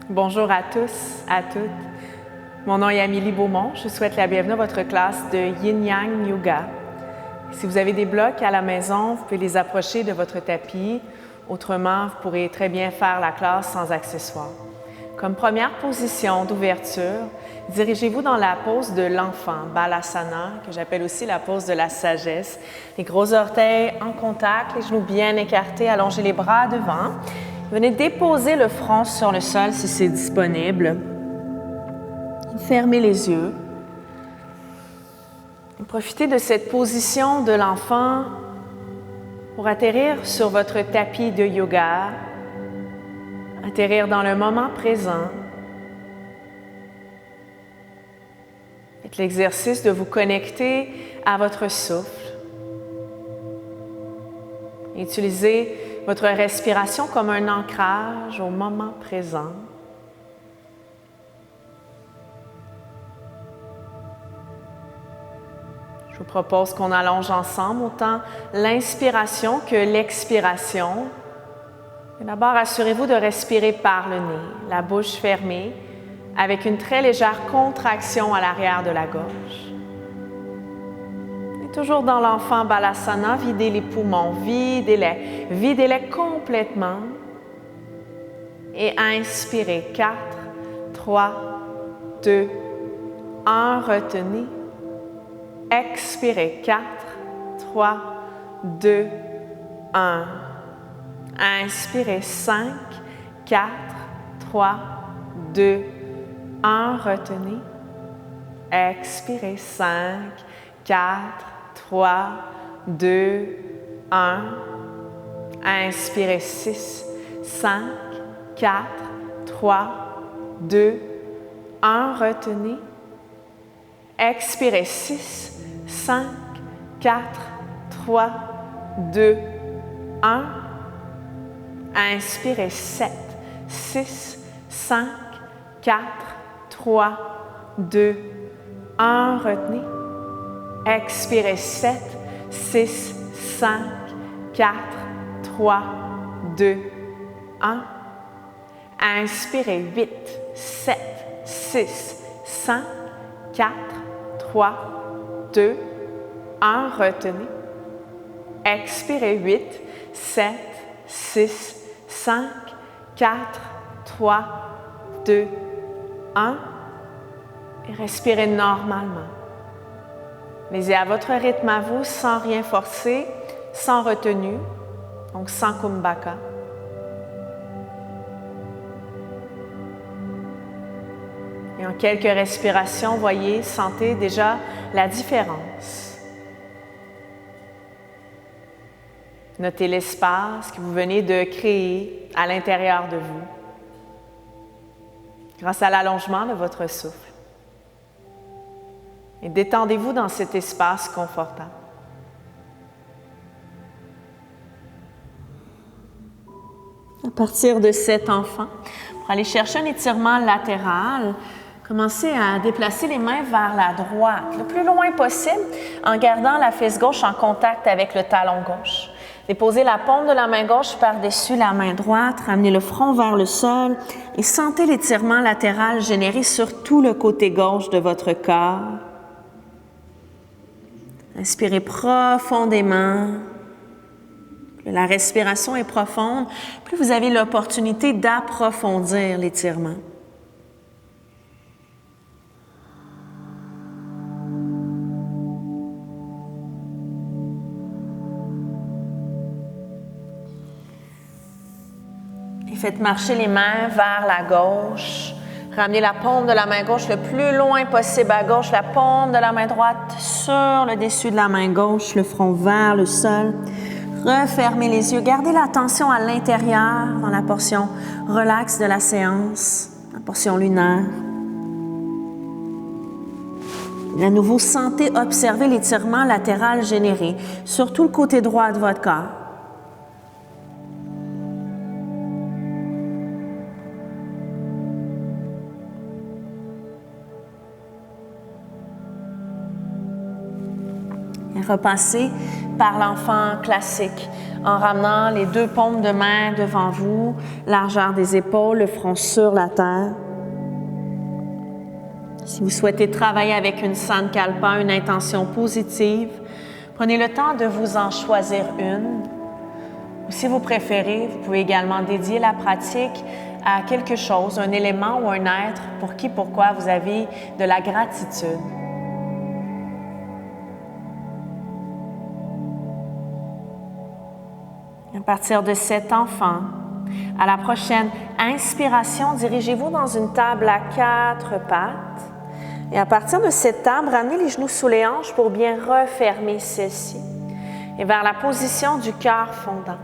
Bonjour à tous, à toutes. Mon nom est Amélie Beaumont. Je souhaite la bienvenue à votre classe de Yin Yang Yoga. Si vous avez des blocs à la maison, vous pouvez les approcher de votre tapis. Autrement, vous pourrez très bien faire la classe sans accessoires. Comme première position d'ouverture, dirigez-vous dans la pose de l'enfant, Balasana, que j'appelle aussi la pose de la sagesse. Les gros orteils en contact, les genoux bien écartés, allongez les bras devant. Venez déposer le front sur le sol si c'est disponible. Fermez les yeux. Et profitez de cette position de l'enfant pour atterrir sur votre tapis de yoga, atterrir dans le moment présent. Faites l'exercice de vous connecter à votre souffle. Utilisez votre respiration comme un ancrage au moment présent. Je vous propose qu'on allonge ensemble autant l'inspiration que l'expiration. D'abord, assurez-vous de respirer par le nez, la bouche fermée, avec une très légère contraction à l'arrière de la gorge. Toujours dans l'enfant Balasana, videz les poumons, videz-les complètement. Et inspirez, 4, 3, 2, 1, retenez. Expirez, 4, 3, 2, 1. Inspirez, 5, 4, 3, 2, 1, retenez. Expirez, 5, 4, 3, 2, 1. Inspirez 6, 5, 4, 3, 2, 1. Retenez. Expirez 6, 5, 4, 3, 2, 1. Inspirez 7, 6, 5, 4, 3, 2, 1. Retenez. Expirez 7, 6, 5, 4, 3, 2, 1. Inspirez 8, 7, 6, 5, 4, 3, 2, 1. Retenez. Expirez 8, 7, 6, 5, 4, 3, 2, 1. Et respirez normalement. Allez-y à votre rythme à vous, sans rien forcer, sans retenue, donc sans kumbhaka. Et en quelques respirations, voyez, sentez déjà la différence. Notez l'espace que vous venez de créer à l'intérieur de vous, grâce à l'allongement de votre souffle. Et détendez-vous dans cet espace confortable. À partir de cet enfant, pour aller chercher un étirement latéral, commencez à déplacer les mains vers la droite, le plus loin possible, en gardant la fesse gauche en contact avec le talon gauche. Déposez la paume de la main gauche par-dessus la main droite, ramenez le front vers le sol et sentez l'étirement latéral généré sur tout le côté gauche de votre corps. Inspirez profondément. Plus la respiration est profonde, plus vous avez l'opportunité d'approfondir l'étirement. Et faites marcher les mains vers la gauche. Ramenez la paume de la main gauche le plus loin possible à gauche, la paume de la main droite sur le dessus de la main gauche, le front vers le sol. Refermez les yeux, gardez l'attention à l'intérieur dans la portion relax de la séance, la portion lunaire. Et à nouveau, sentez, observez l'étirement latéral généré sur tout le côté droit de votre corps. Repassez par l'enfant classique en ramenant les 2 paumes de main devant vous, largeur des épaules, le front sur la terre. Si vous souhaitez travailler avec une Sankalpa, une intention positive, prenez le temps de vous en choisir une. Ou si vous préférez, vous pouvez également dédier la pratique à quelque chose, un élément ou un être pour qui, pourquoi vous avez de la gratitude. À partir de cet enfant, à la prochaine inspiration, dirigez-vous dans une table à 4 pattes. Et à partir de cette table, ramenez les genoux sous les hanches pour bien refermer celle-ci. Et vers la position du cœur fondant.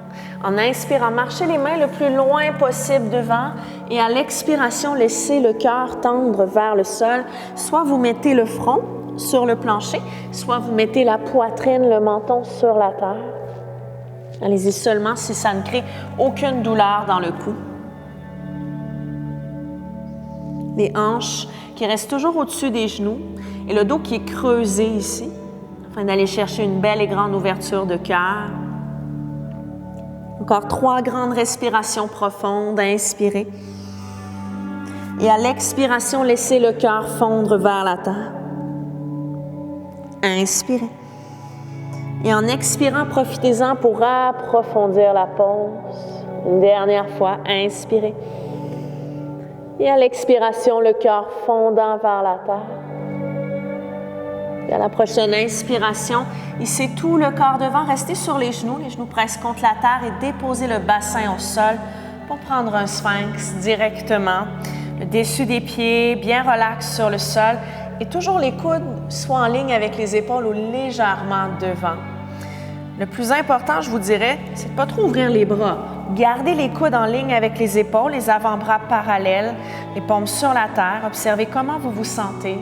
En inspirant, marchez les mains le plus loin possible devant et à l'expiration, laissez le cœur tendre vers le sol. Soit vous mettez le front sur le plancher, soit vous mettez la poitrine, le menton sur la terre. Allez-y seulement si ça ne crée aucune douleur dans le cou. Les hanches qui restent toujours au-dessus des genoux et le dos qui est creusé ici, afin d'aller chercher une belle et grande ouverture de cœur. Encore 3 grandes respirations profondes. Inspirez. Et à l'expiration, laissez le cœur fondre vers la terre. Inspirez. Et en expirant, profitez-en pour approfondir la pause. Une dernière fois, inspirez. Et à l'expiration, le cœur fondant vers la terre. Et à la prochaine inspiration, hissez tout le corps devant, restez sur les genoux presque contre la terre et déposez le bassin au sol pour prendre un sphinx directement. Le dessus des pieds, bien relax sur le sol et toujours les coudes soit en ligne avec les épaules ou légèrement devant. Le plus important, je vous dirais, c'est de ne pas trop ouvrir les bras. Gardez les coudes en ligne avec les épaules, les avant-bras parallèles, les paumes sur la terre. Observez comment vous vous sentez.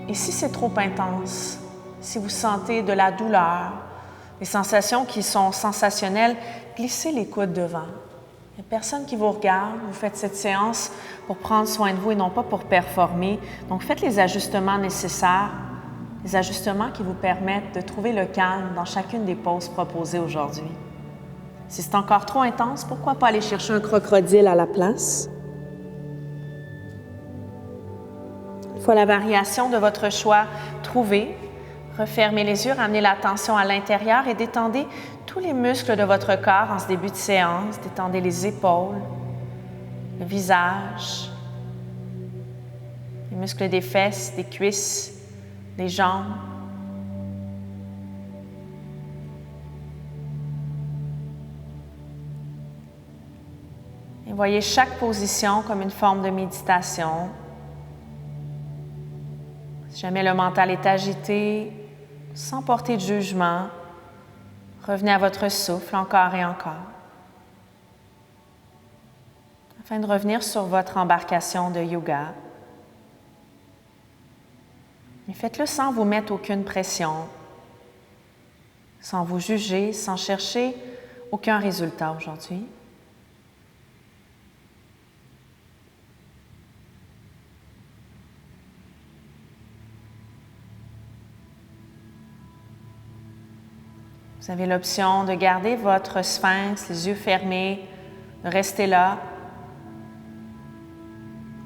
Et si c'est trop intense, si vous sentez de la douleur, des sensations qui sont sensationnelles, glissez les coudes devant. Il n'y a personne qui vous regarde. Vous faites cette séance pour prendre soin de vous et non pas pour performer. Donc, faites les ajustements nécessaires, les ajustements qui vous permettent de trouver le calme dans chacune des poses proposées aujourd'hui. Si c'est encore trop intense, pourquoi pas aller chercher un crocodile à la place? Une fois la variation de votre choix trouvée, refermez les yeux, ramenez l'attention à l'intérieur et détendez tous les muscles de votre corps en ce début de séance. Détendez les épaules, le visage, les muscles des fesses, des cuisses, des jambes. Et voyez chaque position comme une forme de méditation. Si jamais le mental est agité, sans porter de jugement, revenez à votre souffle encore et encore, afin de revenir sur votre embarcation de yoga. Et faites-le sans vous mettre aucune pression, sans vous juger, sans chercher aucun résultat aujourd'hui. Vous avez l'option de garder votre sphinx, les yeux fermés, de rester là.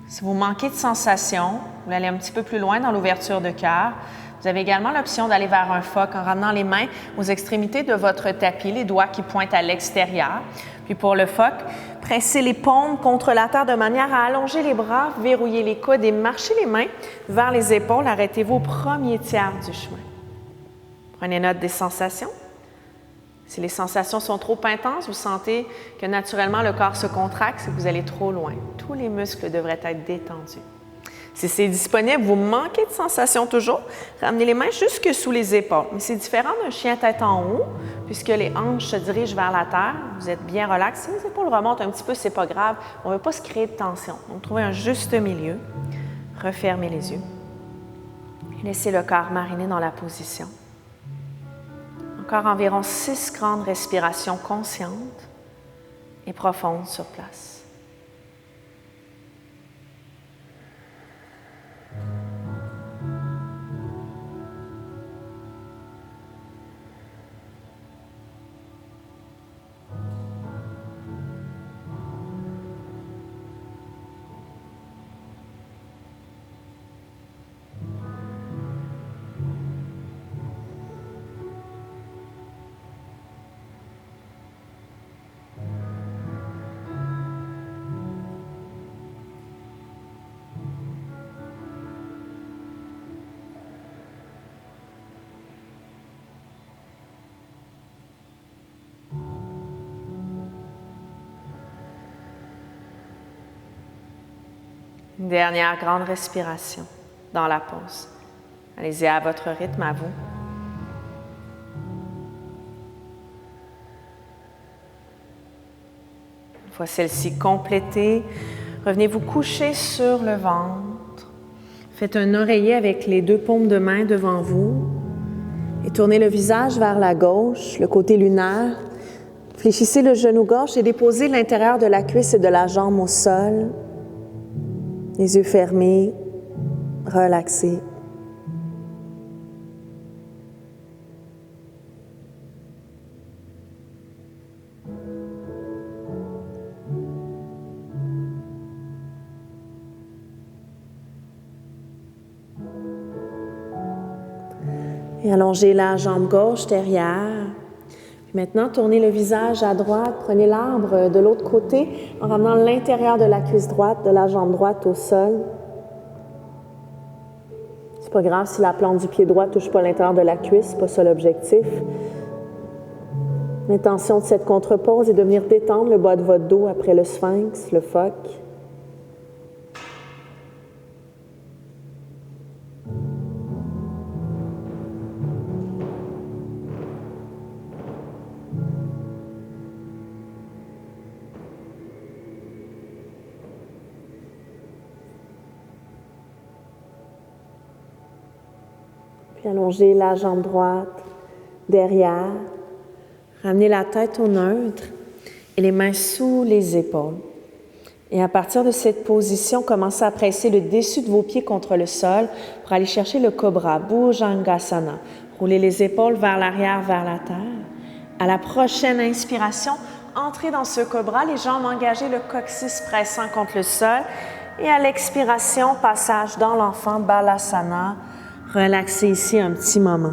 Si vous manquez de sensation, vous allez un petit peu plus loin dans l'ouverture de cœur. Vous avez également l'option d'aller vers un phoque en ramenant les mains aux extrémités de votre tapis, les doigts qui pointent à l'extérieur. Puis pour le phoque, pressez les paumes contre la terre de manière à allonger les bras, verrouiller les coudes et marchez les mains vers les épaules. Arrêtez-vous au premier tiers du chemin. Prenez note des sensations. Si les sensations sont trop intenses, vous sentez que naturellement le corps se contracte, c'est que vous allez trop loin. Tous les muscles devraient être détendus. Si c'est disponible, vous manquez de sensations toujours, ramenez les mains jusque sous les épaules. Mais c'est différent d'un chien tête en haut, puisque les hanches se dirigent vers la terre. Vous êtes bien relax. Si les épaules remontent un petit peu, c'est pas grave. On ne veut pas se créer de tension. Donc, trouvez un juste milieu. Refermez les yeux. Laissez le corps mariner dans la position. Encore environ 6 grandes respirations conscientes et profondes sur place. Une dernière grande respiration dans la pause. Allez-y à votre rythme, à vous. Une fois celle-ci complétée, revenez vous coucher sur le ventre. Faites un oreiller avec les deux paumes de main devant vous et tournez le visage vers la gauche, le côté lunaire. Fléchissez le genou gauche et déposez l'intérieur de la cuisse et de la jambe au sol. Les yeux fermés, relaxés. Et allongez la jambe gauche derrière. Maintenant, tournez le visage à droite. Prenez l'arbre de l'autre côté en ramenant l'intérieur de la cuisse droite, de la jambe droite au sol. C'est pas grave si la plante du pied droit ne touche pas l'intérieur de la cuisse, c'est pas ça l'objectif. L'intention de cette contre-pause est de venir détendre le bas de votre dos après le sphinx, le phoque. Puis allongez la jambe droite derrière. Ramenez la tête au neutre et les mains sous les épaules. Et à partir de cette position, commencez à presser le dessus de vos pieds contre le sol pour aller chercher le cobra, Bhujangasana. Roulez les épaules vers l'arrière, vers la terre. À la prochaine inspiration, entrez dans ce cobra, les jambes engagées, le coccyx pressant contre le sol. Et à l'expiration, passage dans l'enfant, Balasana. Relaxez ici un petit moment.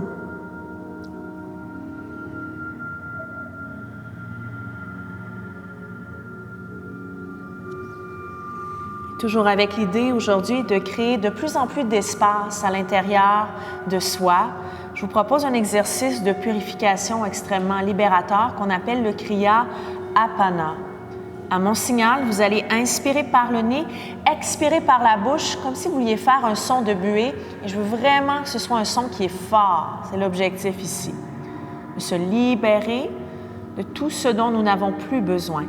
Toujours avec l'idée aujourd'hui de créer de plus en plus d'espace à l'intérieur de soi, je vous propose un exercice de purification extrêmement libérateur qu'on appelle le Kriya Apana. À mon signal, vous allez inspirer par le nez, expirer par la bouche, comme si vous vouliez faire un son de buée. Et je veux vraiment que ce soit un son qui est fort. C'est l'objectif ici. De se libérer de tout ce dont nous n'avons plus besoin.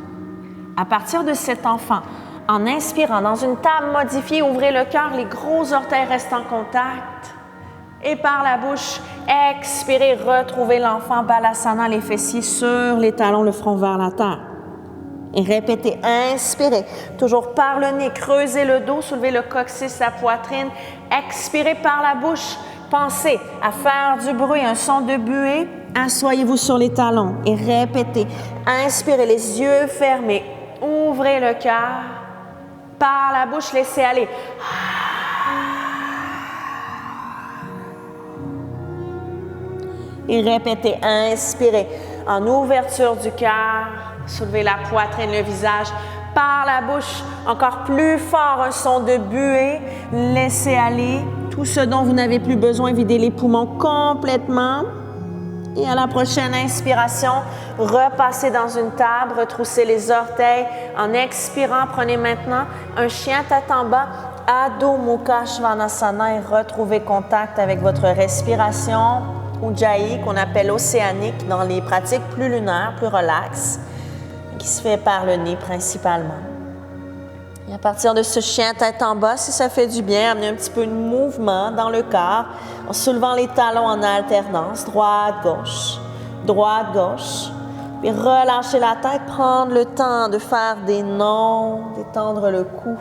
À partir de cet enfant, en inspirant dans une table modifiée, ouvrez le cœur, les gros orteils restent en contact. Et par la bouche, expirez, retrouvez l'enfant, Balasana, les fessiers sur les talons, le front vers la terre. Et répétez, inspirez, toujours par le nez, creusez le dos, soulevez le coccyx, la poitrine, expirez par la bouche, pensez à faire du bruit, un son de buée, assoyez-vous sur les talons et répétez, inspirez, les yeux fermés, ouvrez le cœur, par la bouche, laissez aller. Et répétez, inspirez, en ouverture du cœur, soulevez la poitrine, le visage, par la bouche, encore plus fort, un son de buée, laissez aller tout ce dont vous n'avez plus besoin, videz les poumons complètement. Et à la prochaine inspiration, repassez dans une table, retroussez les orteils. En expirant, prenez maintenant un chien tête en bas, Adho Mukha Svanasana et retrouvez contact avec votre respiration, Ujjayi, qu'on appelle océanique dans les pratiques plus lunaires, plus relaxes, qui se fait par le nez principalement. Et à partir de ce chien tête en bas, si ça fait du bien, amenez un petit peu de mouvement dans le corps en soulevant les talons en alternance, droite-gauche, puis relâchez la tête, prendre le temps de faire des nons, détendre le cou.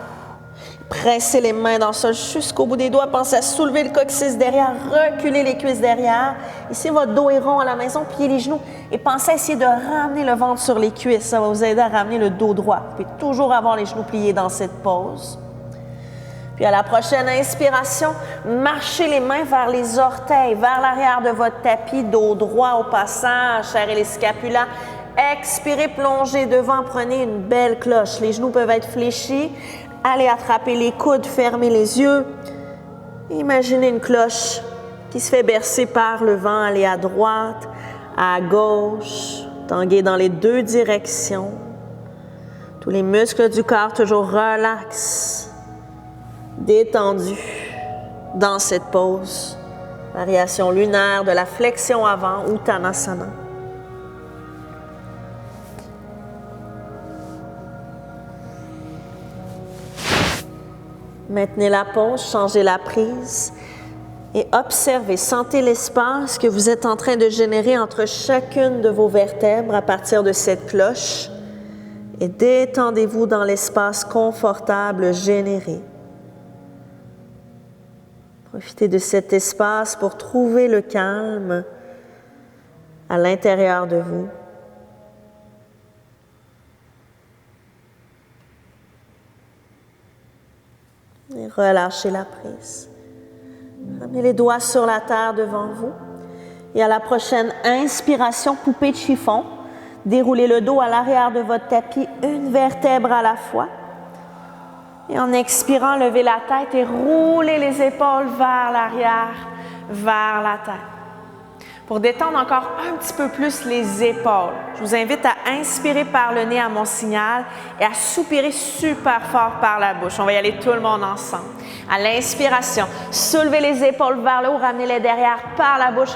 Pressez les mains dans le sol jusqu'au bout des doigts. Pensez à soulever le coccyx derrière, reculer les cuisses derrière. Ici, votre dos est rond à la maison, pliez les genoux. Et pensez à essayer de ramener le ventre sur les cuisses. Ça va vous aider à ramener le dos droit. Vous pouvez toujours avoir les genoux pliés dans cette pose. Puis à la prochaine inspiration, marchez les mains vers les orteils, vers l'arrière de votre tapis, dos droit au passage, serrez les scapulas. Expirez, plongez devant, prenez une belle cloche. Les genoux peuvent être fléchis. Allez attraper les coudes, fermez les yeux. Imaginez une cloche qui se fait bercer par le vent. Allez à droite, à gauche, tanguez dans les deux directions. Tous les muscles du corps toujours relax. détendu dans cette pose. Variation lunaire de la flexion avant, Uttanasana. Maintenez la pose, changez la prise et observez, sentez l'espace que vous êtes en train de générer entre chacune de vos vertèbres à partir de cette cloche et détendez-vous dans l'espace confortable généré. Profitez de cet espace pour trouver le calme à l'intérieur de vous. Et relâchez la prise. Ramenez les doigts sur la terre devant vous. Et à la prochaine inspiration, poupée de chiffon, déroulez le dos à l'arrière de votre tapis, une vertèbre à la fois. Et en expirant, levez la tête et roulez les épaules vers l'arrière, vers la tête. Pour détendre encore un petit peu plus les épaules, je vous invite à inspirer par le nez à mon signal et à soupirer super fort par la bouche. On va y aller tout le monde ensemble. À l'inspiration, soulevez les épaules vers le haut, ramenez-les derrière par la bouche.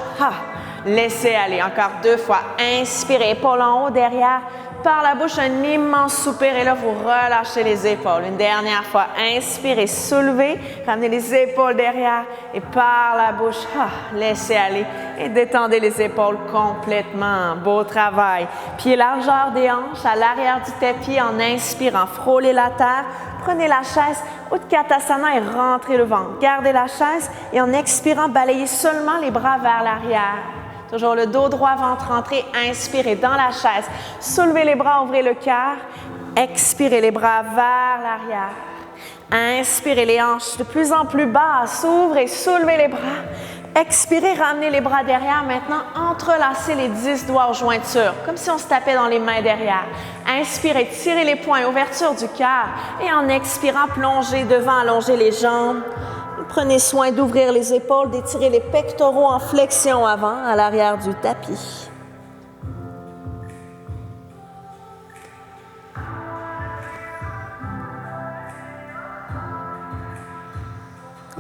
Laissez aller. Encore 2 fois. Inspirez, épaules en haut, derrière. Par la bouche, un immense soupir et là, vous relâchez les épaules. Une dernière fois, inspirez, soulevez, ramenez les épaules derrière et par la bouche, laissez aller et détendez les épaules complètement. Beau travail. Pieds largeur des hanches à l'arrière du tapis en inspirant, frôlez la terre, prenez la chaise, Utkatasana et rentrez le ventre. Gardez la chaise et en expirant, balayez seulement les bras vers l'arrière. Toujours le dos droit, ventre rentré, inspirez dans la chaise. Soulevez les bras, ouvrez le cœur. Expirez les bras vers l'arrière. Inspirez les hanches de plus en plus bas, ouvrez, soulevez les bras. Expirez, ramenez les bras derrière. Maintenant, entrelacez les 10 doigts aux jointures, comme si on se tapait dans les mains derrière. Inspirez, tirez les poings, ouverture du cœur. Et en expirant, plongez devant, allongez les jambes. Prenez soin d'ouvrir les épaules, d'étirer les pectoraux en flexion avant, à l'arrière du tapis.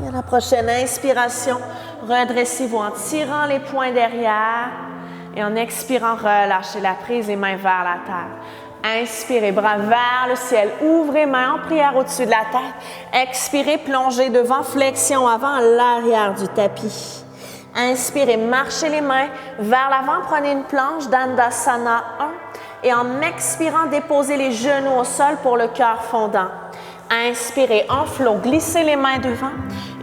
Et à la prochaine inspiration, redressez-vous en tirant les poings derrière et en expirant, relâchez la prise, les mains vers la terre. Inspirez, bras vers le ciel. Ouvrez mains en prière au-dessus de la tête. Expirez, plongez devant, flexion avant, à l'arrière du tapis. Inspirez, marchez les mains vers l'avant. Prenez une planche d'Andasana 1. Et en expirant, déposez les genoux au sol pour le cœur fondant. Inspirez, en flot, glissez les mains devant.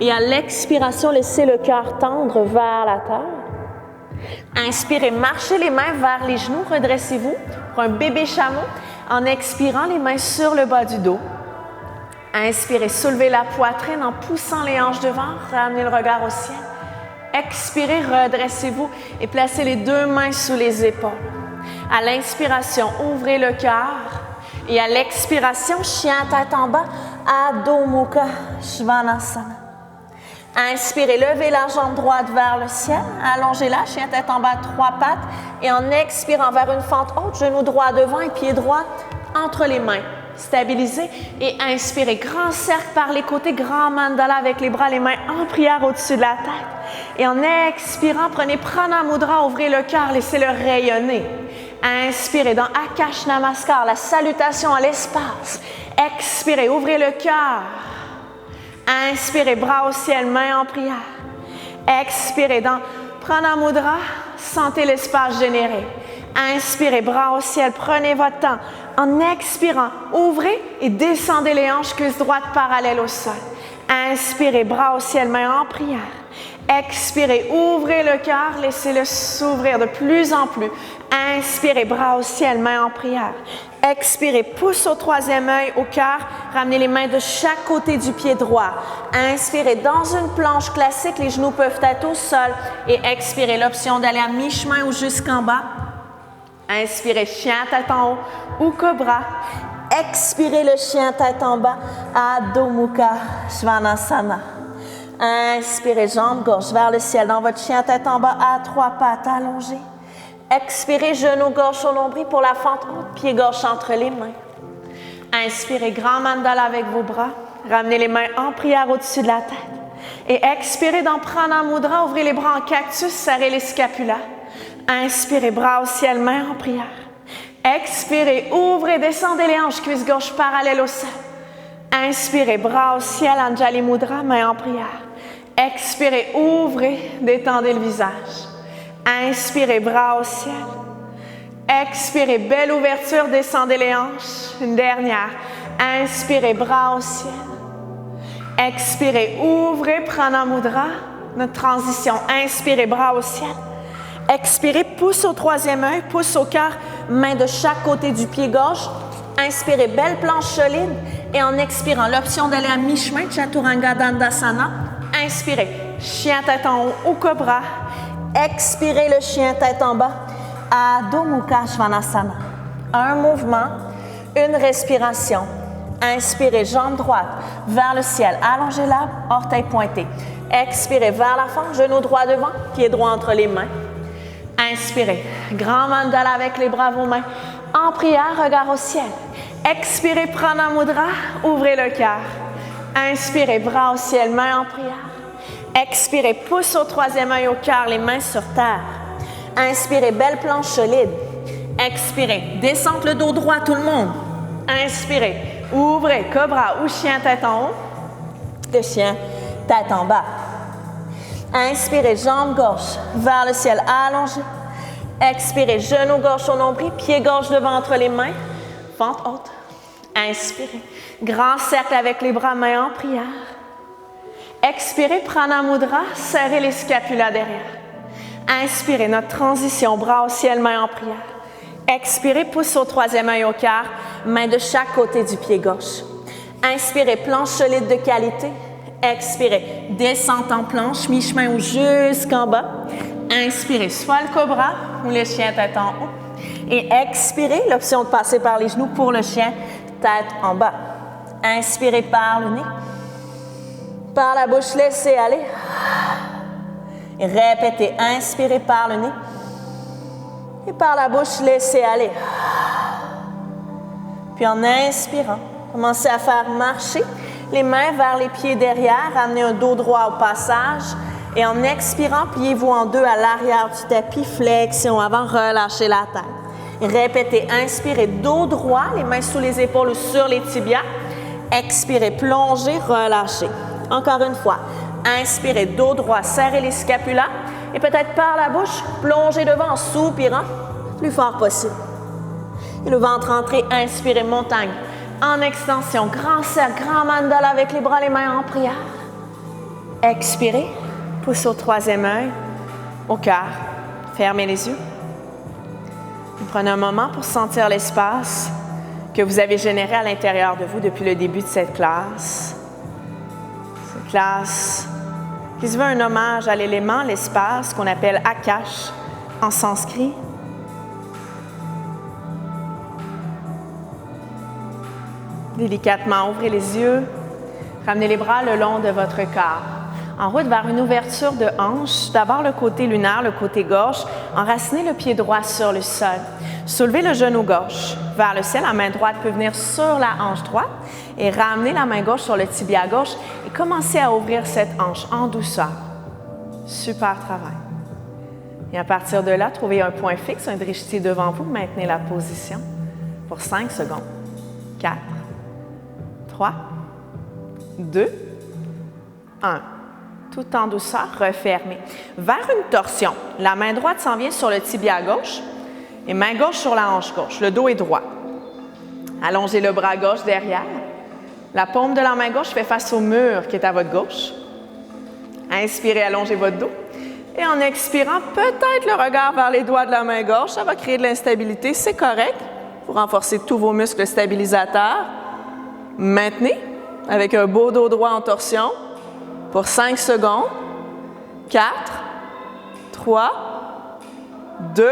Et à l'expiration, laissez le cœur tendre vers la terre. Inspirez, marchez les mains vers les genoux, redressez-vous pour un bébé chameau en expirant les mains sur le bas du dos. Inspirez, soulevez la poitrine en poussant les hanches devant, ramenez le regard au ciel. Expirez, redressez-vous et placez les 2 mains sous les épaules. À l'inspiration, ouvrez le cœur et à l'expiration, chien tête en bas, Adho Mukha Svanasana. Inspirez, levez la jambe droite vers le ciel, allongez-la, chien tête en bas, 3 pattes, et en expirant vers une fente haute, genou droit devant et pied droit entre les mains. Stabilisez et inspirez, grand cercle par les côtés, grand mandala avec les bras, les mains en prière au-dessus de la tête. Et en expirant, prenez Prana Mudra, ouvrez le cœur, laissez-le rayonner. Inspirez dans Akash Namaskar, la salutation à l'espace. Expirez, ouvrez le cœur. Inspirez, bras au ciel, mains en prière. Expirez dans Prana Mudra, sentez l'espace généré. Inspirez, bras au ciel, prenez votre temps. En expirant, ouvrez et descendez les hanches, cuisses droites parallèles au sol. Inspirez, bras au ciel, mains en prière. Expirez, ouvrez le cœur, laissez-le s'ouvrir de plus en plus. Inspirez, bras au ciel, mains en prière. Expirez, pouce au 3e œil, au cœur. Ramenez les mains de chaque côté du pied droit. Inspirez, dans une planche classique, les genoux peuvent être au sol. Et expirez, l'option d'aller à mi-chemin ou jusqu'en bas. Inspirez, chien tête en haut ou cobra. Expirez, le chien tête en bas, Adho Mukha Svanasana. Inspirez, jambes gauche vers le ciel dans votre chien tête en bas à 3 pattes allongées. Expirez, genou gauche au nombril pour la fente haute, pied gauche entre les mains. Inspirez, grand mandala avec vos bras. Ramenez les mains en prière au-dessus de la tête. Et expirez dans Prana Mudra. Ouvrez les bras en cactus, serrez les scapulas. Inspirez, bras au ciel, mains en prière. Expirez, ouvrez, descendez les hanches, cuisse gauche parallèle au sol. Inspirez, bras au ciel, Anjali Mudra, mains en prière. Expirez, ouvrez, détendez le visage. Inspirez, bras au ciel. Expirez, belle ouverture, descendez les hanches. Une dernière. Inspirez, bras au ciel. Expirez, ouvrez, Prana Mudra, notre transition. Inspirez, bras au ciel. Expirez, pouce au troisième œil, pouce au cœur, main de chaque côté du pied gauche. Inspirez, belle planche solide. Et en expirant, l'option d'aller à mi-chemin, Chaturanga Dandasana. Inspirez, chien tête en haut ou cobra. Expirez, le chien tête en bas. Adho Mukha Svanasana. Un mouvement, une respiration. Inspirez, jambe droite vers le ciel. Allongez la, orteil pointé. Expirez vers la fente, genou droit devant, pied droit entre les mains. Inspirez, grand mandala avec les bras, vos mains. En prière, regard au ciel. Expirez, Prana Mudra, ouvrez le cœur. Inspirez, bras au ciel, mains en prière. Expirez, pouce au troisième œil au cœur, les mains sur terre. Inspirez, belle planche solide. Expirez, descente le dos droit, tout le monde. Inspirez, ouvrez, cobra ou chien tête en haut. Le chien tête en bas. Inspirez, jambe gauche vers le ciel, allongé. Expirez, genou gauche au nombril, pied gauche devant entre les mains. Fente haute. Inspirez, grand cercle avec les bras, mains en prière. Expirez, Prana Mudra, serrez les scapulas derrière. Inspirez, notre transition, bras au ciel, mains en prière. Expirez, pouce au troisième œil au cœur, main de chaque côté du pied gauche. Inspirez, planche solide de qualité. Expirez, descente en planche, mi-chemin ou jusqu'en bas. Inspirez, soit le cobra ou le chien tête en haut. Et expirez, l'option de passer par les genoux pour le chien, tête en bas. Inspirez par le nez. Par la bouche, laissez aller. Et répétez, inspirez par le nez. Et par la bouche, laissez aller. Puis en inspirant, commencez à faire marcher les mains vers les pieds derrière. Ramenez un dos droit au passage. Et en expirant, pliez-vous en deux à l'arrière du tapis. Flexion avant, relâchez la tête. Et répétez, inspirez, dos droit, les mains sous les épaules ou sur les tibias. Expirez, plongez, relâchez. Encore une fois, inspirez, dos droit, serrez les scapulas. Et peut-être par la bouche, plongez devant en soupirant, plus fort possible. Et le ventre entré, inspirez, montagne. En extension, grand cercle, grand mandala avec les bras, les mains en prière. Expirez, pouce au troisième œil, au cœur. Fermez les yeux. Prenez un moment pour sentir l'espace que vous avez généré à l'intérieur de vous depuis le début de cette classe. Cette classe qui se veut un hommage à l'élément, l'espace qu'on appelle Akash en sanskrit. Délicatement, ouvrez les yeux, ramenez les bras le long de votre corps. En route vers une ouverture de hanche, d'abord le côté lunaire, le côté gauche, enracinez le pied droit sur le sol. Soulevez le genou gauche vers le ciel, la main droite peut venir sur la hanche droite et ramenez la main gauche sur le tibia gauche et commencez à ouvrir cette hanche en douceur. Super travail. Et à partir de là, trouvez un point fixe, un drishti devant vous, maintenez la position pour 5 secondes. 4, 3, 2, 1. Tout en douceur, refermez. Vers une torsion, la main droite s'en vient sur le tibia gauche et main gauche sur la hanche gauche. Le dos est droit. Allongez le bras gauche derrière. La paume de la main gauche fait face au mur qui est à votre gauche. Inspirez, allongez votre dos. Et en expirant, peut-être le regard vers les doigts de la main gauche. Ça va créer de l'instabilité, c'est correct. Vous renforcez tous vos muscles stabilisateurs. Maintenez avec un beau dos droit en torsion. Pour 5 secondes. 4, 3, 2,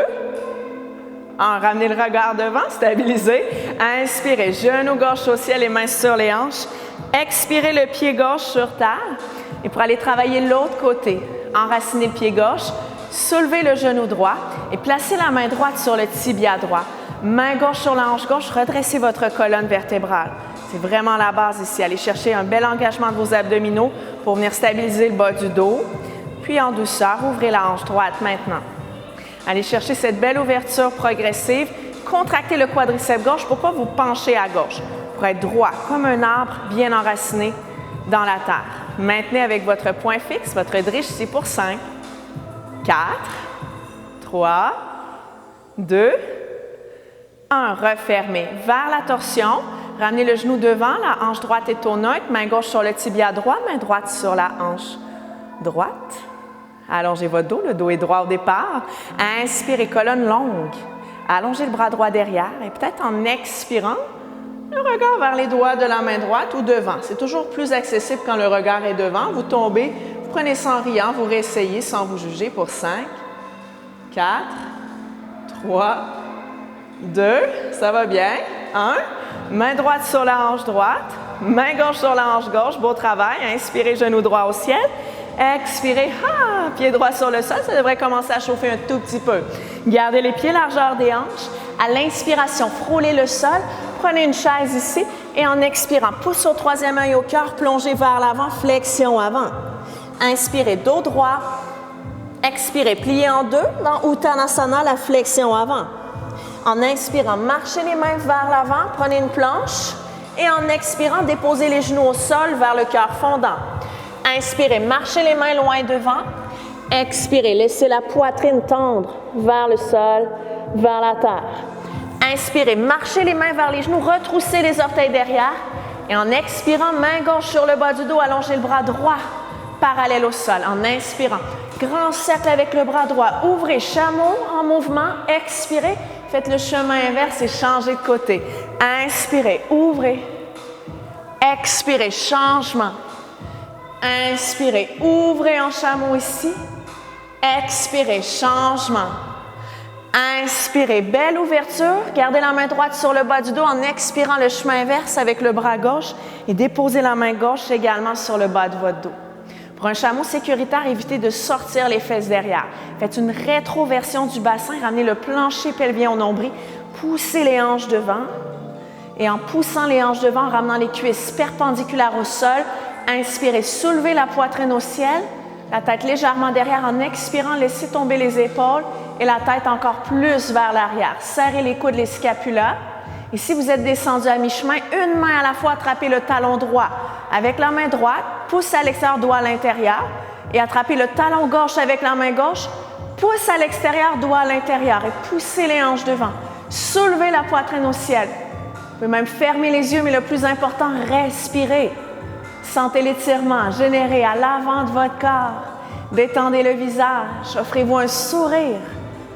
1. Ramenez le regard devant, stabilisez. Inspirez, genou gauche au ciel, les mains sur les hanches. Expirez le pied gauche sur terre. Et pour aller travailler l'autre côté, enracinez le pied gauche, soulevez le genou droit et placez la main droite sur le tibia droit. Main gauche sur la hanche gauche, redressez votre colonne vertébrale. C'est vraiment la base ici. Allez chercher un bel engagement de vos abdominaux pour venir stabiliser le bas du dos. Puis en douceur, ouvrez la hanche droite maintenant. Allez chercher cette belle ouverture progressive. Contractez le quadriceps gauche pour ne pas vous pencher à gauche. Pour être droit, comme un arbre bien enraciné dans la terre. Maintenez avec votre point fixe, votre drish ici pour 5, 4, 3, 2, 1. Refermez vers la torsion. Ramenez le genou devant, la hanche droite est au neutre, main gauche sur le tibia droit, main droite sur la hanche droite. Allongez votre dos, le dos est droit au départ. Inspirez, colonne longue. Allongez le bras droit derrière et peut-être en expirant, le regard vers les doigts de la main droite ou devant. C'est toujours plus accessible quand le regard est devant. Vous tombez, vous prenez sans riant, vous réessayez sans vous juger pour 5, 4, 3, 2, ça va bien, 1. Main droite sur la hanche droite, main gauche sur la hanche gauche, beau travail. Inspirez, genou droit au ciel. Expirez, pied droit sur le sol, ça devrait commencer à chauffer un tout petit peu. Gardez les pieds largeur des hanches. À l'inspiration, frôlez le sol. Prenez une chaise ici et en expirant, pouce au troisième œil au cœur, plongez vers l'avant, flexion avant. Inspirez, dos droit. Expirez, pliez en deux dans Uttanasana, la flexion avant. En inspirant, marchez les mains vers l'avant, prenez une planche et en expirant, déposez les genoux au sol vers le cœur fondant. Inspirez, marchez les mains loin devant. Expirez, laissez la poitrine tendre vers le sol, vers la terre. Inspirez, marchez les mains vers les genoux, retroussez les orteils derrière. Et en expirant, main gauche sur le bas du dos, allongez le bras droit parallèle au sol. En inspirant, grand cercle avec le bras droit. Ouvrez, chameau en mouvement. Expirez, faites le chemin inverse et changez de côté. Inspirez, ouvrez. Expirez, changement. Inspirez, ouvrez en chameau ici. Expirez, changement. Inspirez, belle ouverture. Gardez la main droite sur le bas du dos en expirant le chemin inverse avec le bras gauche et déposez la main gauche également sur le bas de votre dos. Pour un chameau sécuritaire, évitez de sortir les fesses derrière. Faites une rétroversion du bassin, ramenez le plancher pelvien au nombril, poussez les hanches devant et en poussant les hanches devant, en ramenant les cuisses perpendiculaires au sol, inspirez, soulevez la poitrine au ciel, la tête légèrement derrière. En expirant, laissez tomber les épaules et la tête encore plus vers l'arrière. Serrez les coudes, les scapulas. Et si vous êtes descendu à mi-chemin, une main à la fois, attrapez le talon droit avec la main droite, pousse à l'extérieur, doigt à l'intérieur, et attrapez le talon gauche avec la main gauche, pousse à l'extérieur, doigt à l'intérieur, et poussez les hanches devant. Soulevez la poitrine au ciel. Vous pouvez même fermer les yeux, mais le plus important, respirez. Sentez l'étirement généré à l'avant de votre corps. Détendez le visage. Offrez-vous un sourire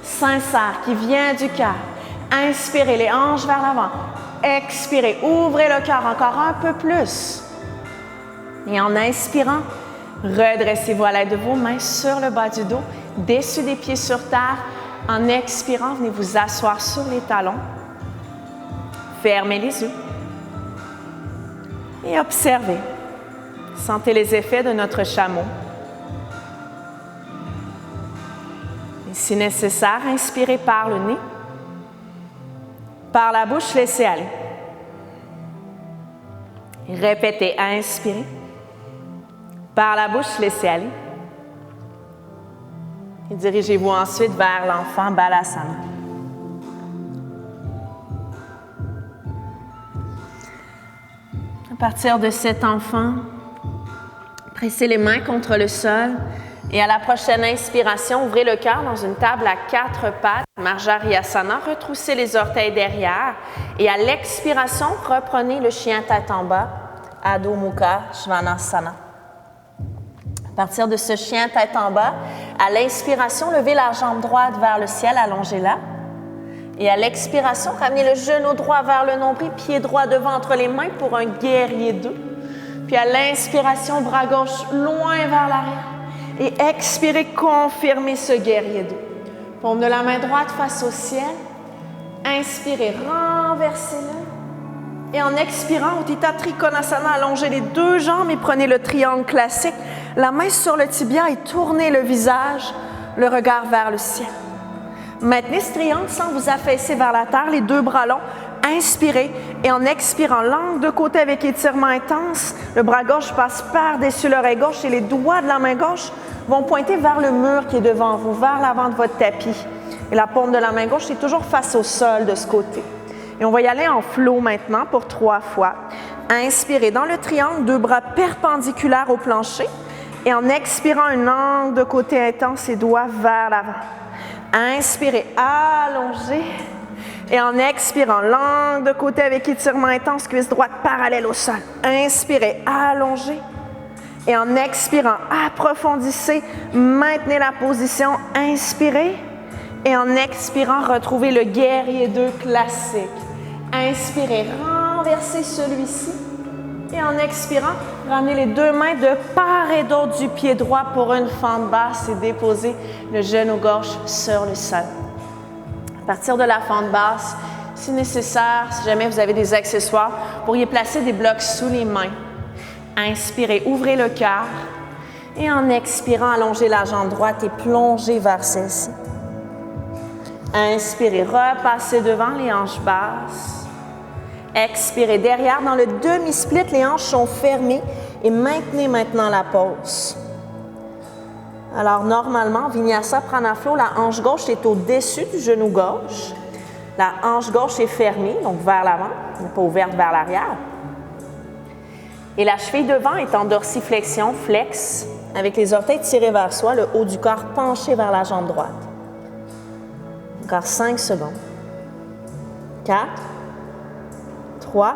sincère qui vient du cœur. Inspirez les hanches vers l'avant. Expirez, ouvrez le cœur encore un peu plus. Et en inspirant, redressez-vous à l'aide de vos mains sur le bas du dos, dessus des pieds sur terre. En expirant, venez vous asseoir sur les talons. Fermez les yeux. Et observez. Sentez les effets de notre chameau. Et si nécessaire, inspirez par le nez. Par la bouche, laissez aller. Répétez, inspirez. Par la bouche, laissez aller. Et dirigez-vous ensuite vers l'enfant Balasana. À partir de cet enfant, pressez les mains contre le sol et à la prochaine inspiration, ouvrez le cœur dans une table à 4 pattes, Marjariyasana, retroussez les orteils derrière et à l'expiration, reprenez le chien tête en bas, Adho Mukha Svanasana. À partir de ce chien tête en bas, à l'inspiration, levez la jambe droite vers le ciel, allongez-la. Et à l'expiration, ramenez le genou droit vers le nombril, pied droit devant entre les mains pour un guerrier 2. Puis à l'inspiration, bras gauche loin vers l'arrière. Et expirez, confirmez ce guerrier 2. Paume de la main droite face au ciel. Inspirez, renversez-le. Et en expirant, Utthita Trikonasana, allongez les 2 jambes et prenez le triangle classique. La main sur le tibia et tournez le visage, le regard vers le ciel. Maintenez ce triangle sans vous affaisser vers la terre, les deux bras longs. Inspirez et en expirant, langue de côté avec étirement intense, le bras gauche passe par-dessus l'oreille gauche et les doigts de la main gauche vont pointer vers le mur qui est devant vous, vers l'avant de votre tapis. Et la paume de la main gauche est toujours face au sol de ce côté. Et on va y aller en flow maintenant pour 3 fois. Inspirez dans le triangle, deux bras perpendiculaires au plancher. Et en expirant, une langue de côté intense et doigts vers l'avant. Inspirez, allongez. Et en expirant, langue de côté avec étirement intense, cuisse droite parallèle au sol. Inspirez, allongez. Et en expirant, approfondissez, maintenez la position, inspirez. Et en expirant, retrouvez le guerrier 2 classique. Inspirez, renversez celui-ci. Et en expirant, ramenez les deux mains de part et d'autre du pied droit pour une fente basse et déposez le genou gauche sur le sol. À partir de la fente basse, si nécessaire, si jamais vous avez des accessoires, vous pourriez placer des blocs sous les mains. Inspirez, ouvrez le cœur. Et en expirant, allongez la jambe droite et plongez vers celle-ci. Inspirez, repassez devant les hanches basses. Expirez derrière, dans le demi-split, les hanches sont fermées et maintenez maintenant la pause. Alors, normalement, Vinyasa Prana Flow, la hanche gauche est au-dessus du genou gauche. La hanche gauche est fermée, donc vers l'avant, n'est pas ouverte vers l'arrière. Et la cheville devant est en dorsiflexion, flex, avec les orteils tirés vers soi, le haut du corps penché vers la jambe droite. Encore 5 secondes. 4, 3,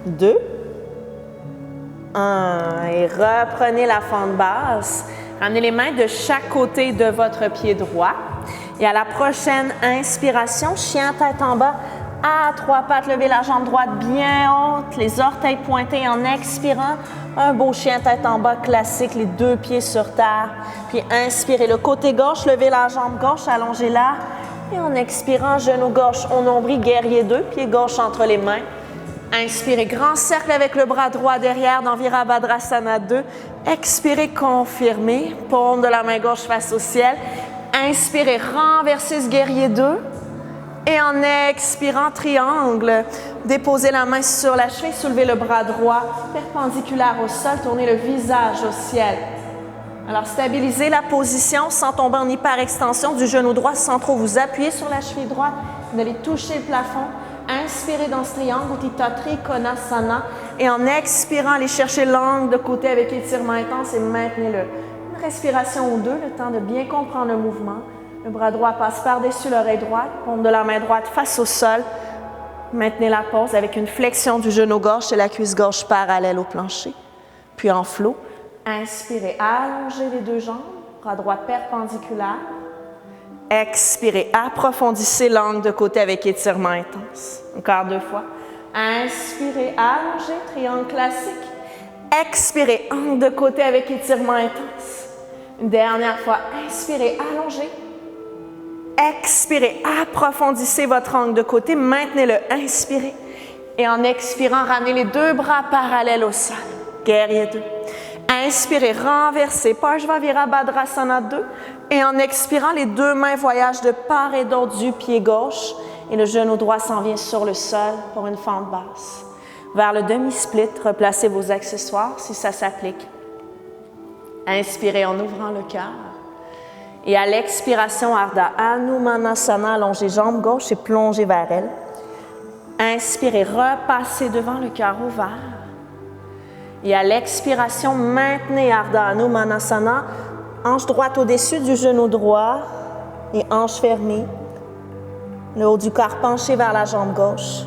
2, 1. Et reprenez la fente basse. Ramenez les mains de chaque côté de votre pied droit. Et à la prochaine inspiration, chien tête en bas, à 3 pattes, levez la jambe droite bien haute, les orteils pointés en expirant. Un beau chien tête en bas classique, les deux pieds sur terre. Puis inspirez le côté gauche, levez la jambe gauche, allongez-la. Et en expirant, genou gauche au nombril, guerrier 2, pied gauche entre les mains. Inspirez, grand cercle avec le bras droit derrière dans Virabhadrasana 2. Expirez, confirmez, paume de la main gauche face au ciel. Inspirez, renversez ce guerrier 2. Et en expirant, triangle, déposez la main sur la cheville, soulevez le bras droit perpendiculaire au sol, tournez le visage au ciel. Alors, stabilisez la position sans tomber en hyperextension du genou droit, sans trop vous appuyer sur la cheville droite. Vous allez toucher le plafond. Inspirez dans ce triangle, Utthita Trikonasana. Et en expirant, allez chercher l'angle de côté avec étirement intense et maintenez-le. Une respiration ou deux, le temps de bien comprendre le mouvement. Le bras droit passe par-dessus l'oreille droite, paume de la main droite face au sol. Maintenez la pause avec une flexion du genou gauche et la cuisse gauche parallèle au plancher. Puis en flow. Inspirez, allongez les deux jambes, bras droit perpendiculaire. Expirez, approfondissez l'angle de côté avec étirement intense. Encore 2 fois. Inspirez, allongez, triangle classique. Expirez, angle de côté avec étirement intense. Une dernière fois. Inspirez, allongez. Expirez, approfondissez votre angle de côté, maintenez-le, inspirez. Et en expirant, ramenez les deux bras parallèles au sol. Guerrier 2. Inspirez, renversez, Parshva Virabhadrasana 2. Et en expirant, les deux mains voyagent de part et d'autre du pied gauche. Et le genou droit s'en vient sur le sol pour une fente basse. Vers le demi-split, replacez vos accessoires si ça s'applique. Inspirez en ouvrant le cœur. Et à l'expiration, Ardha Hanumanasana, allongez jambe gauche et plongez vers elle. Inspirez, repassez devant le cœur ouvert. Et à l'expiration, maintenez Ardha Hanumanasana, hanche droite au-dessus du genou droit et hanche fermée. Le haut du corps penché vers la jambe gauche.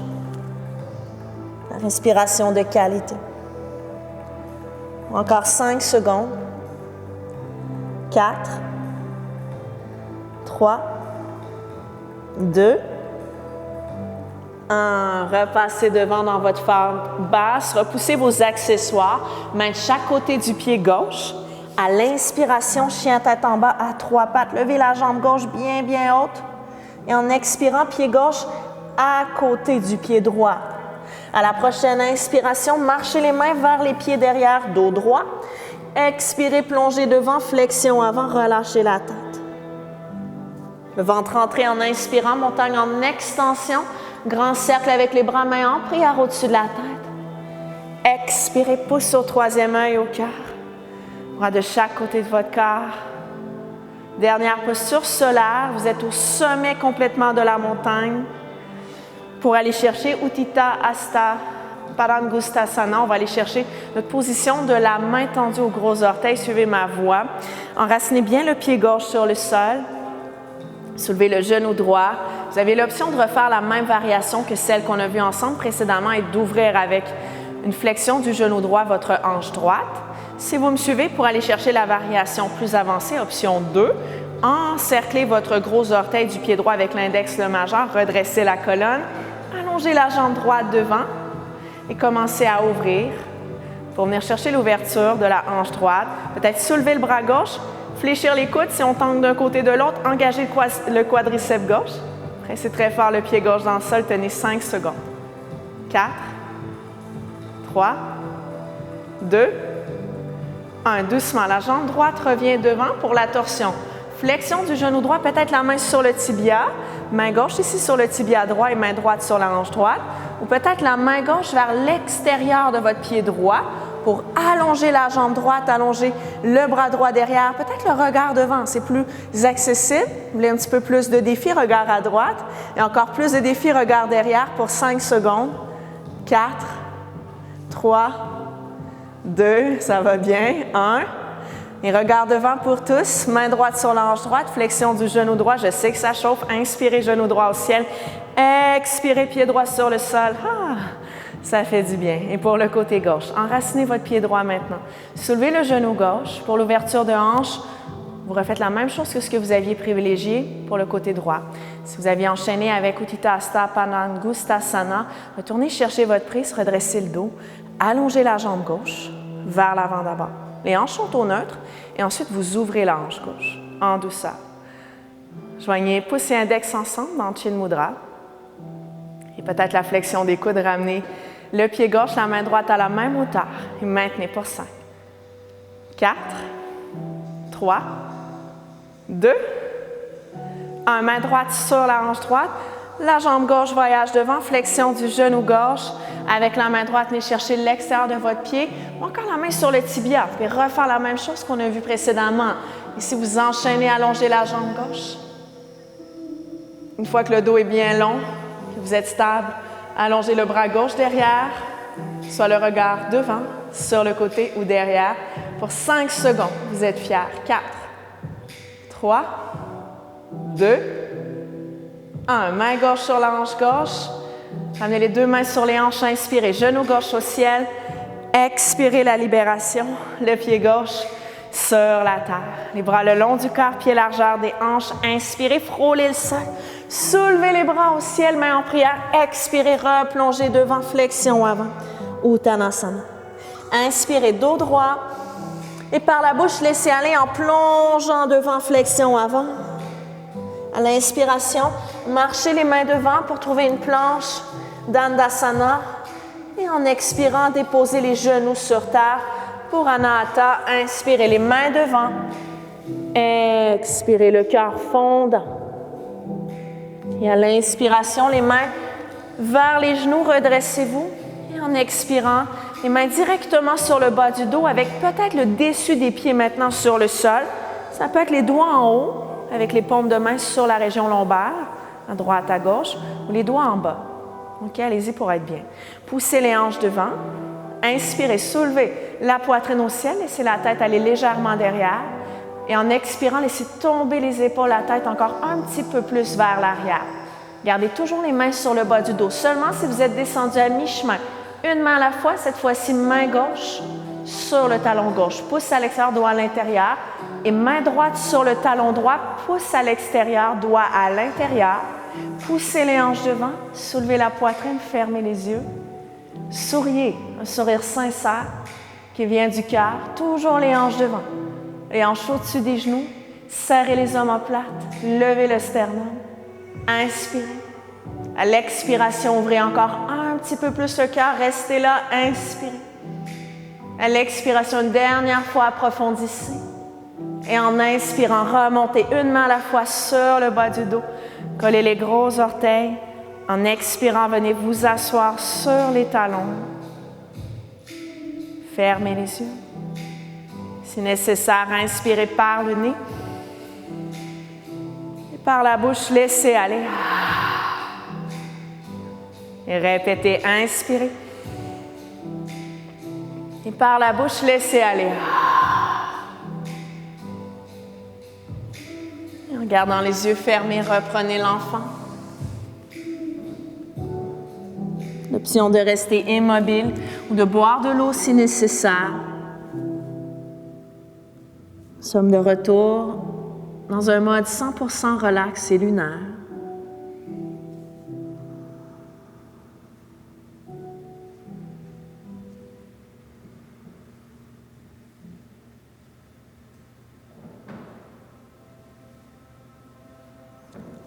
La respiration de qualité. Encore 5 secondes. 4, 3, 2, 1. Repassez devant dans votre forme basse. Repoussez vos accessoires. Main de chaque côté du pied gauche. À l'inspiration, chien tête en bas à 3 pattes. Levez la jambe gauche bien, bien haute. Et en expirant, pied gauche à côté du pied droit. À la prochaine inspiration, marchez les mains vers les pieds derrière, dos droit. Expirez, plongez devant, flexion avant, relâchez la tête. Le ventre rentré en inspirant, montagne en extension. Grand cercle avec les bras mains en prière au-dessus de la tête. Expirez, pouce au troisième œil au cœur. Bras de chaque côté de votre corps. Dernière posture solaire. Vous êtes au sommet complètement de la montagne. Pour aller chercher Utthita Hasta Padangusthasana, on va aller chercher notre position de la main tendue au gros orteil. Suivez ma voix. Enracinez bien le pied gauche sur le sol. Soulevez le genou droit. Vous avez l'option de refaire la même variation que celle qu'on a vue ensemble précédemment et d'ouvrir avec une flexion du genou droit votre hanche droite. Si vous me suivez pour aller chercher la variation plus avancée, option 2, encerclez votre gros orteil du pied droit avec l'index le majeur, redressez la colonne, allongez la jambe droite devant et commencez à ouvrir pour venir chercher l'ouverture de la hanche droite. Peut-être soulever le bras gauche, fléchir les coudes si on tangue d'un côté de l'autre, engagez le quadriceps gauche. Pressez très fort le pied gauche dans le sol, tenez 5 secondes. 4, 3, 2, 1. Doucement, la jambe droite revient devant pour la torsion. Flexion du genou droit, peut-être la main sur le tibia, main gauche ici sur le tibia droit et main droite sur la hanche droite, ou peut-être la main gauche vers l'extérieur de votre pied droit pour allonger la jambe droite, allonger le bras droit derrière, peut-être le regard devant, c'est plus accessible. Vous voulez un petit peu plus de défi, regard à droite, et encore plus de défi, regard derrière pour 5 secondes. 4, 3, 2, ça va bien, 1. Et regard devant pour tous, main droite sur la hanche droite, flexion du genou droit, je sais que ça chauffe, inspirez, genou droit au ciel, expirez, pied droit sur le sol, ça fait du bien. Et pour le côté gauche, enracinez votre pied droit maintenant. Soulevez le genou gauche, pour l'ouverture de hanche, vous refaites la même chose que ce que vous aviez privilégié pour le côté droit. Si vous aviez enchaîné avec Utthita Hasta Padangusthasana, retournez chercher votre prise, redressez le dos, allongez la jambe gauche vers l'avant d'abord. Les hanches sont au neutre et ensuite vous ouvrez la hanche gauche en douceur. Joignez pouce et index ensemble dans Chin Mudra. Et peut-être la flexion des coudes, ramenez le pied gauche, la main droite à la même hauteur et maintenez pour 5, 4, 3, 2, 1. Main droite sur la hanche droite. La jambe gauche voyage devant, flexion du genou gauche. Avec la main droite, venez chercher l'extérieur de votre pied. Ou encore la main sur le tibia. Vous pouvez refaire la même chose qu'on a vu précédemment. Ici, vous enchaînez, allongez la jambe gauche. Une fois que le dos est bien long, que vous êtes stable, allongez le bras gauche derrière, soit le regard devant, sur le côté ou derrière. Pour 5 secondes, vous êtes fiers. 4, 3, 2, 1. Main gauche sur la hanche gauche. Ramenez les deux mains sur les hanches, inspirez. Genou gauche au ciel. Expirez la libération. Le pied gauche sur la terre. Les bras le long du corps, pied largeur des hanches. Inspirez, frôlez le sol. Soulevez les bras au ciel, main en prière. Expirez, replongez devant, flexion avant. Uttanasana. Inspirez, dos droit. Et par la bouche, laissez aller en plongeant devant, flexion avant. À l'inspiration, marchez les mains devant pour trouver une planche d'Andasana. Et en expirant, déposez les genoux sur terre pour Anahata. Inspirez les mains devant. Expirez le cœur fondant. Et à l'inspiration, les mains vers les genoux, redressez-vous. Et en expirant, les mains directement sur le bas du dos avec peut-être le dessus des pieds maintenant sur le sol. Ça peut être les doigts en haut avec les paumes de main sur la région lombaire, à droite, à gauche, ou les doigts en bas. OK, allez-y pour être bien. Poussez les hanches devant. Inspirez, soulevez la poitrine au ciel, laissez la tête aller légèrement derrière. Et en expirant, laissez tomber les épaules, la tête encore un petit peu plus vers l'arrière. Gardez toujours les mains sur le bas du dos. Seulement si vous êtes descendu à mi-chemin. Une main à la fois, cette fois-ci main gauche sur le talon gauche. Pouce à l'extérieur, doigt à l'intérieur. Et main droite sur le talon droit, pouce à l'extérieur, doigt à l'intérieur. Poussez les hanches devant, soulevez la poitrine, fermez les yeux. Souriez, un sourire sincère qui vient du cœur. Toujours les hanches devant. Les hanches au-dessus des genoux. Serrez les omoplates. Levez le sternum. Inspirez. À l'expiration, ouvrez encore un petit peu plus le cœur. Restez là. Inspirez. À l'expiration, une dernière fois, approfondissez. Et en inspirant, remontez une main à la fois sur le bas du dos. Collez les gros orteils. En expirant, venez vous asseoir sur les talons. Fermez les yeux. Si nécessaire, inspirez par le nez. Et par la bouche, laissez aller. Et répétez, inspirez. Et par la bouche, laissez aller. Et en gardant les yeux fermés, reprenez l'enfant. L'option de rester immobile ou de boire de l'eau si nécessaire. Nous sommes de retour dans un mode 100% relax et lunaire.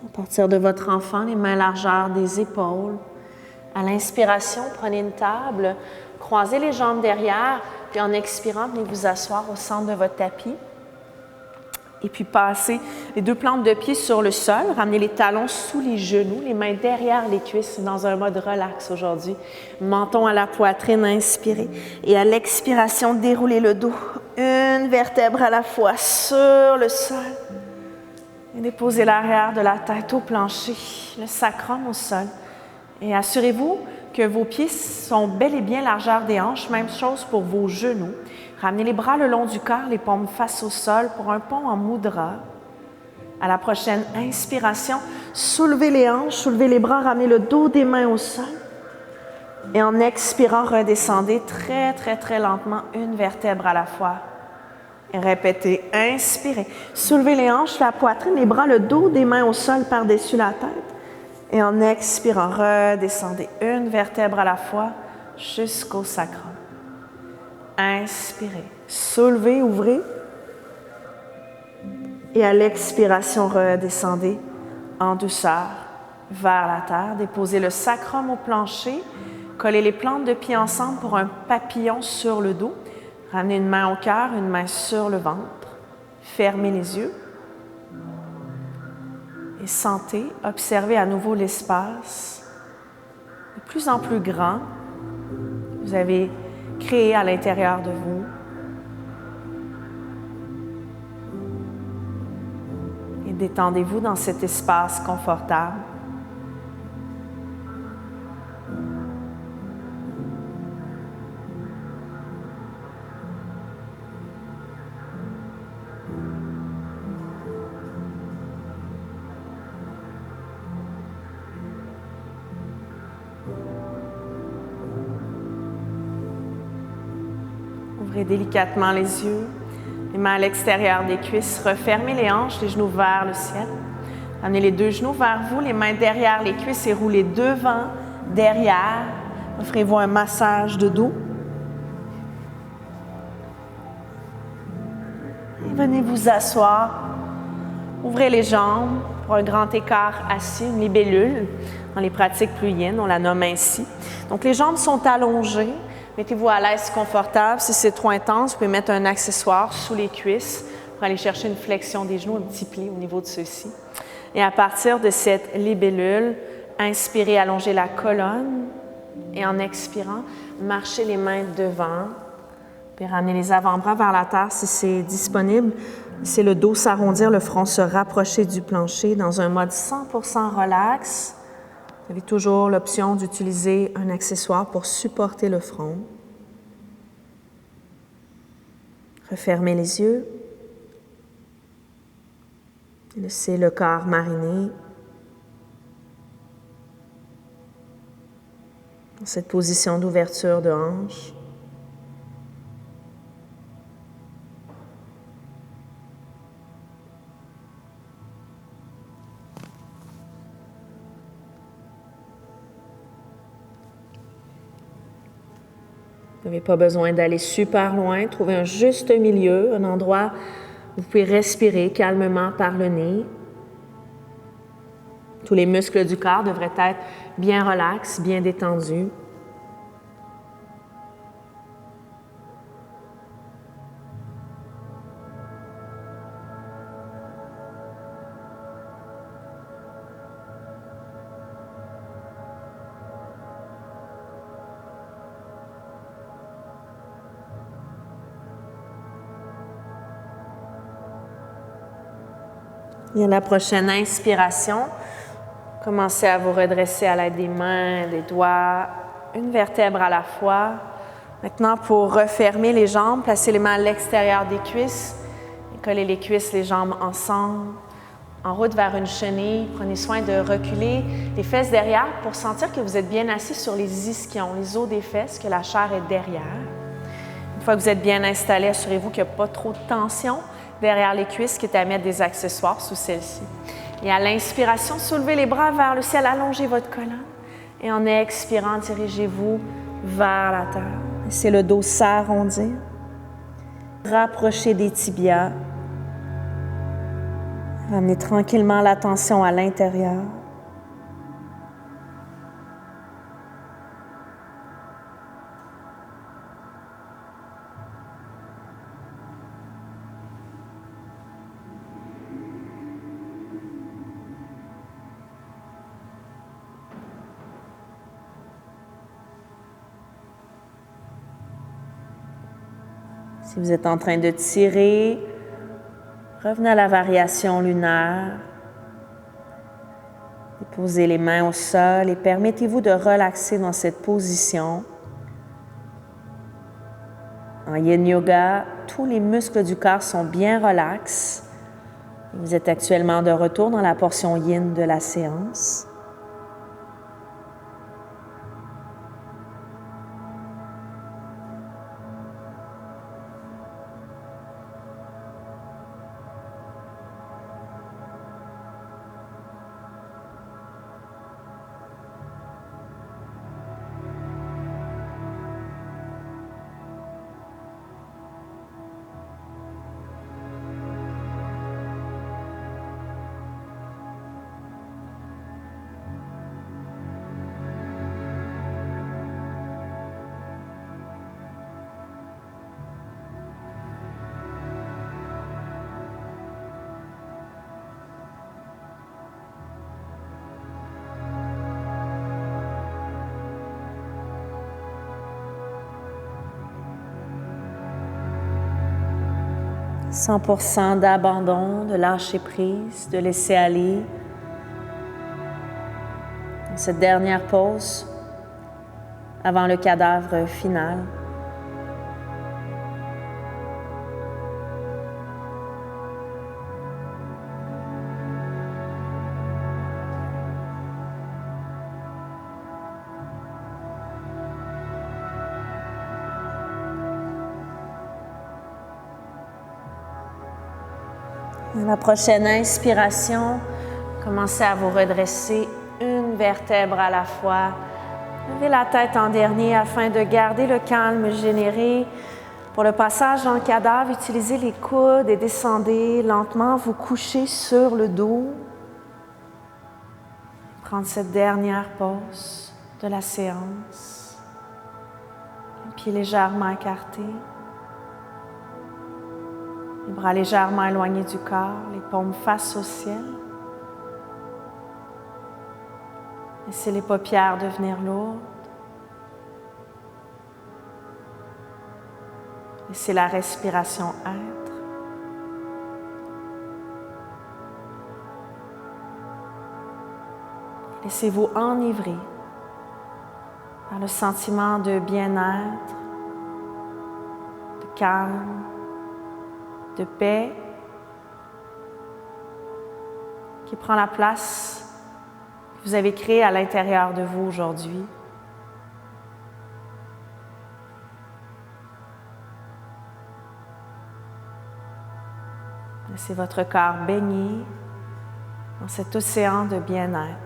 À partir de votre enfant, les mains largeur des épaules. À l'inspiration, prenez une table, croisez les jambes derrière, puis en expirant, venez vous asseoir au centre de votre tapis. Et puis passez les deux plantes de pied sur le sol, ramenez les talons sous les genoux, les mains derrière les cuisses, dans un mode relax aujourd'hui. Menton à la poitrine, inspirez. Et à l'expiration, déroulez le dos, une vertèbre à la fois sur le sol. Et déposez l'arrière de la tête au plancher, le sacrum au sol. Et assurez-vous que vos pieds sont bel et bien largeur des hanches. Même chose pour vos genoux. Ramenez les bras le long du corps, les paumes face au sol pour un pont en mudra. À la prochaine inspiration, soulevez les hanches, soulevez les bras, ramenez le dos des mains au sol. Et en expirant, redescendez très, très, très lentement, une vertèbre à la fois. Et répétez, inspirez. Soulevez les hanches, la poitrine, les bras, le dos des mains au sol par-dessus la tête. Et en expirant, redescendez une vertèbre à la fois jusqu'au sacrum. Inspirez, soulevez, ouvrez. Et à l'expiration, redescendez en douceur vers la terre. Déposez le sacrum au plancher. Collez les plantes de pied ensemble pour un papillon sur le dos. Ramenez une main au cœur, une main sur le ventre. Fermez les yeux. Et sentez, observez à nouveau l'espace de plus en plus grand que vous avez créé à l'intérieur de vous. Et détendez-vous dans cet espace confortable. Ouvrez délicatement les yeux, les mains à l'extérieur des cuisses, refermez les hanches, les genoux vers le ciel. Amenez les deux genoux vers vous, les mains derrière les cuisses et roulez devant, derrière. Offrez-vous un massage de dos. Et venez vous asseoir. Ouvrez les jambes pour un grand écart assis, une libellule. Dans les pratiques plus yin, on la nomme ainsi. Donc les jambes sont allongées. Mettez-vous à l'aise, confortable. Si c'est trop intense, vous pouvez mettre un accessoire sous les cuisses pour aller chercher une flexion des genoux, un petit pli au niveau de ceux-ci. Et à partir de cette libellule, inspirez, allongez la colonne. Et en expirant, marchez les mains devant. Puis ramenez les avant-bras vers la terre si c'est disponible. Laissez le dos s'arrondir, le front se rapprocher du plancher dans un mode 100% relax. Vous avez toujours l'option d'utiliser un accessoire pour supporter le front. Refermez les yeux. Laissez le corps mariner dans cette position d'ouverture de hanche. Vous n'avez pas besoin d'aller super loin. Trouvez un juste milieu, un endroit où vous pouvez respirer calmement par le nez. Tous les muscles du corps devraient être bien relax, bien détendus. Et à la prochaine inspiration, commencez à vous redresser à l'aide des mains, des doigts, une vertèbre à la fois. Maintenant, pour refermer les jambes, placez les mains à l'extérieur des cuisses et collez les cuisses, les jambes ensemble. En route vers une chenille, prenez soin de reculer les fesses derrière pour sentir que vous êtes bien assis sur les ischions, les os des fesses, que la chair est derrière. Une fois que vous êtes bien installé, assurez-vous qu'il n'y a pas trop de tension derrière les cuisses, quitte à mettre des accessoires sous celles-ci. Et à l'inspiration, soulevez les bras vers le ciel, allongez votre colonne. Et en expirant, dirigez-vous vers la terre. Laissez le dos s'arrondir. Rapprochez des tibias. Ramenez tranquillement l'attention à l'intérieur. Si vous êtes en train de tirer, revenez à la variation lunaire. Déposez les mains au sol et permettez-vous de relaxer dans cette position. En Yin Yoga, tous les muscles du corps sont bien relax. Vous êtes actuellement de retour dans la portion Yin de la séance. « 100% d'abandon, de lâcher prise, de laisser aller. » Dans cette dernière pause, avant le cadavre final. À la prochaine inspiration, commencez à vous redresser une vertèbre à la fois. Levez la tête en dernier afin de garder le calme généré. Pour le passage dans le cadavre, utilisez les coudes et descendez lentement, vous couchez sur le dos. Prendre cette dernière pause de la séance. Les pieds légèrement écartés. Les bras légèrement éloignés du corps, les paumes face au ciel. Laissez les paupières devenir lourdes. Laissez la respiration être. Laissez-vous enivrer par le sentiment de bien-être, de calme, de paix qui prend la place que vous avez créée à l'intérieur de vous aujourd'hui. Laissez votre corps baigner dans cet océan de bien-être.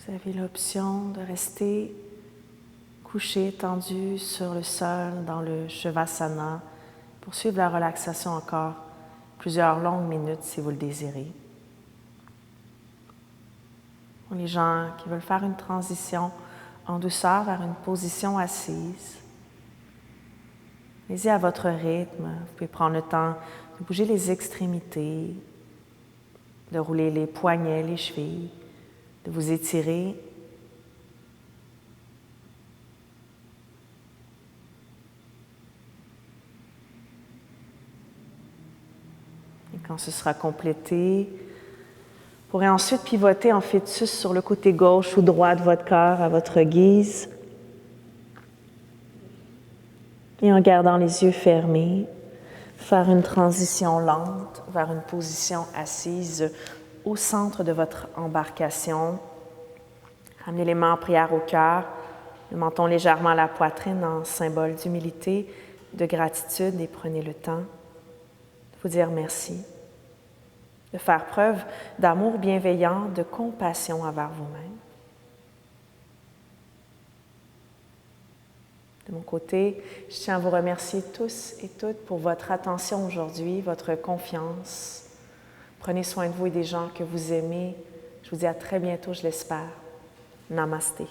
Vous avez l'option de rester couché, tendu sur le sol, dans le Shavasana, pour suivre la relaxation encore plusieurs longues minutes si vous le désirez. Pour les gens qui veulent faire une transition en douceur vers une position assise, allez-y à votre rythme. Vous pouvez prendre le temps de bouger les extrémités, de rouler les poignets, les chevilles, de vous étirer. Et quand ce sera complété, vous pourrez ensuite pivoter en fœtus sur le côté gauche ou droit de votre corps à votre guise. Et en gardant les yeux fermés, faire une transition lente vers une position assise au centre de votre embarcation. Ramenez les mains en prière au cœur, le menton légèrement à la poitrine en symbole d'humilité, de gratitude, et prenez le temps de vous dire merci, de faire preuve d'amour bienveillant, de compassion envers vous-même. De mon côté, je tiens à vous remercier tous et toutes pour votre attention aujourd'hui, votre confiance. Prenez soin de vous et des gens que vous aimez. Je vous dis à très bientôt, je l'espère. Namasté.